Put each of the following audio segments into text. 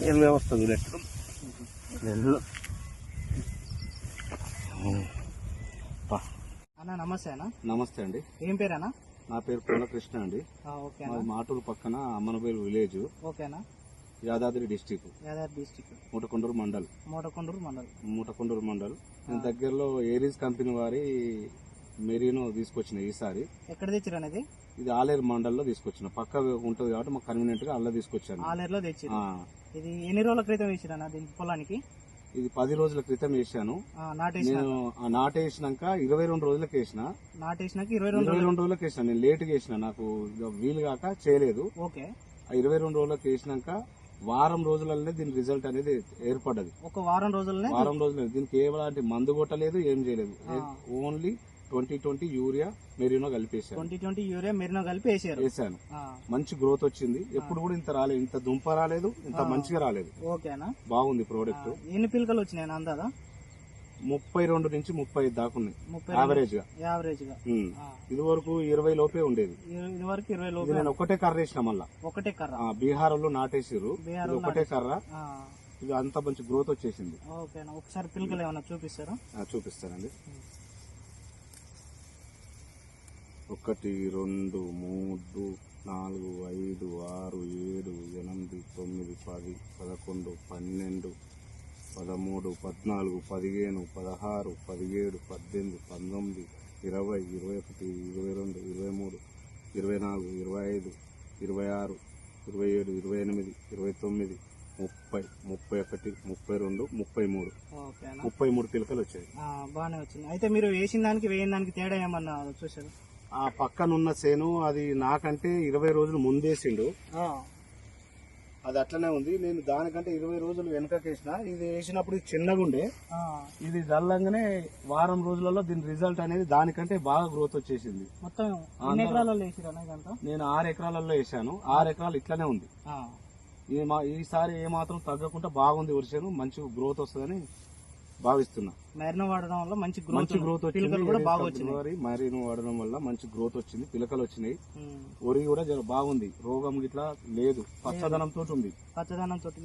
నీళ్ళ వ్యవస్థ చూడెట్టు నెల్లు. అన్న నమస్తే అన్న. నమస్తే అండి. ఏం పేరు అన్న? నా పేరు పూలకృష్ణ అండి. మాటూరు పక్కన అమ్మనబేలు విలేజ్. ఓకేనా. యాదాద్రి డిస్టిక్. మూటకొండూరు మండల్. మూటకొండూరు మండల్. నేను దగ్గరలో ఏరీస్ కంపెనీ వారి మెరీనో తీసుకొచ్చిన ఈసారి. ఎక్కడ తెచ్చారు అనేది? ఇది ఆలేరు మండల్లో తీసుకొచ్చిన. పక్క ఉంటది కాబట్టి మాకు కన్వీనియంట్ గా అలా తీసుకొచ్చాను. ఆలేరులో తెచ్చి. ఇది ఎన్ని రోజుల క్రితం వేసిరా దీని పొలానికి? ఇది 10 రోజుల క్రితం వేసాను. నేను నాటేసినాక 22 రోజులకు వేసిన. నాటేసినాక 22 రోజులకు వేసిన. నేను లేట్ గా వేసిన, నాకు వీలు కాక చేయలేదు. ఓకే. 22 రోజులకు వేసినాక వారం రోజులనే దీని రిజల్ట్ అనేది ఏర్పడ్డది. ఒక వారం రోజులనే దీనికి ఎలాంటి మందు కొట్టలేదు, ఏం చేయలేదు. ఓన్లీ 2020 యూరియా మెరీనో కలిపేసాను. 2020 యూరియా మెరీనో కలిపి వేసాను. మంచి గ్రోత్ వచ్చింది. ఎప్పుడు కూడా ఇంత రాలేదు, ఇంత దుంప రాలేదు, ఇంత మంచిగా రాలేదు. ఓకేనా. బాగుంది ప్రోడక్ట్. ఎన్ని పిలకలు వచ్చినాయి అందాదా? 32 నుంచి 30 దాకా ఉన్నాయి యావరేజ్ గా. ఇది వరకు 20 లోపే ఉండేది. నేను ఒకటే కర్ర వేసిన. మళ్ళా ఒకటే కర్ర బీహార్ లో నాటేసారు. ఒకటే కర్ర. ఇది అంత మంచి గ్రోత్ వచ్చేసింది. ఒకసారి పిలకలు ఏమన్నా చూపిస్తారా? చూపిస్తానండి. 1 2 3 4 5 6 7 8 9 10 11 12 13 14 15 16 17 18 19 20 21 22 23 24 25 26 27 28 29 30 31 32 33 పిలకలు వచ్చాయి. బాగానే వచ్చింది. అయితే మీరు వేసిన దానికి వేయిన దానికి తేడా ఏమన్నా చూసారు? ఆ పక్కనున్న సేను అది నాకంటే 20 రోజులు ముందేసిండు. అది అట్లనే ఉంది. నేను దానికంటే 20 రోజులు వెనకకేసిన. ఇది వేసినప్పుడు చిన్నగా ఉండే. ఇది జల్లంగానే వారం రోజులలో దీని రిజల్ట్ అనేది దానికంటే బాగా గ్రోత్ వచ్చేసింది. మొత్తం నేను 6 ఎకరాలలో వేసాను. 6 ఎకరాలు ఇట్లనే ఉంది. ఈసారి ఏమాత్రం తగ్గకుండా బాగుంది. వర్షం మంచి గ్రోత్ వస్తుందని భావిస్తున్నా. మెరీనో వాడడం వల్ల మంచి గ్రోత్ వచ్చింది. మెరీనో వాడడం వల్ల మంచి గ్రోత్ వచ్చింది. పిలకలు వచ్చినాయి. వరి కూడా బాగుంది. రోగం ఇట్లా లేదు. పచ్చదనంతో ఉంది.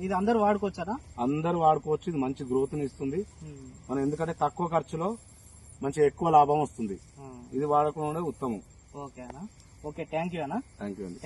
ఇది అందరూ వాడుకోవచ్చారా? అందరూ వాడుకోవచ్చు. ఇది మంచి గ్రోత్ ని ఇస్తుంది. మనం ఎందుకంటే తక్కువ ఖర్చులో మంచి ఎక్కువ లాభం వస్తుంది. ఇది వాడకుండా ఉత్తమం. ఓకే అన్న. ఓకే, థ్యాంక్ యూ అన్న. థ్యాంక్ యూ అండి.